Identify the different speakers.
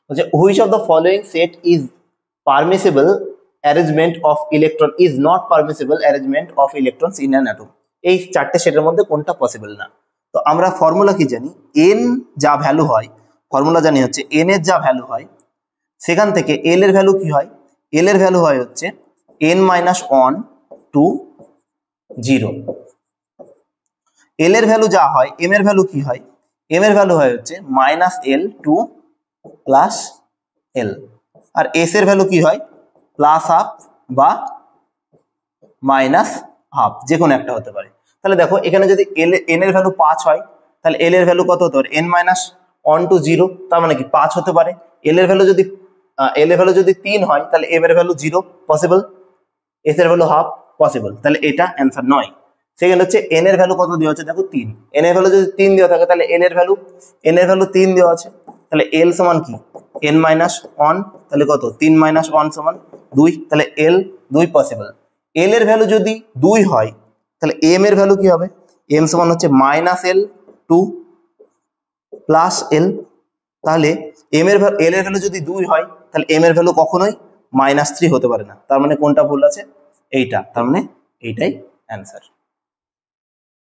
Speaker 1: বলছে which of the following set is permissible arrangement of electron is not permissible arrangement of electrons in an atom. এই চারটে সেটের মধ্যে কোনটা possible না? তো আমরা ফর্মুলা কি জানি, এন যা ভ্যালু হয়, ফর্মুলা জানি হচ্ছে এন এর যা ভ্যালু হয় সেখান থেকে এল এর ভ্যালু কি হয়, এল এর ভ্যালু হয় হচ্ছে n মাইনাস 1 টু 0। এল এর ভ্যালু যা হয়, এম এর ভ্যালু কি হয়, এম এর ভ্যালু হয় হচ্ছে minus L two plus L. আর এস এর ভ্যালু কি হয়, প্লাস হাফ বা মাইনাস হাফ, যে কোনো একটা হতে পারে। তাহলে দেখো এখানে যদি এন এর ভ্যালু 5 হয় তাহলে এল এর ভ্যালু কত হতে পারে, n মাইনাস 1 টু 0, তার মানে কি 5 হতে পারে। এল এর ভ্যালু যদি 3 হয় তাহলে এম এর ভ্যালু 0 পসিবল, এস এর ভ্যালু হাফ পসিবল, তাহলে এটা অ্যান্সার নয়। সেকেন্ড হচ্ছে এন এর ভ্যালু কত দেওয়া আছে, দেখো 3, এন এর ভ্যালু যদি 3 দেওয়া থাকে তাহলে এন এর ভ্যালু 3 দেওয়া আছে, তাহলে এল সমান কি n মাইনাস 1, তাহলে কত 3 মাইনাস 1 সমান 2, তাহলে এল 2 পসিবল। এল এর ভ্যালু যদি 2 হয় তাহলে এম এর ভ্যালু কি হবে, এম সমান হচ্ছে minus L two plus L, তাহলে এল এর ভ্যালু যদি 2 হয় তাহলে এম এর ভ্যালু কখনোই -3 হতে পারে না, তার মানে কোনটা ভুল আছে, এইটা, তার মানে এইটাই অ্যান্সার।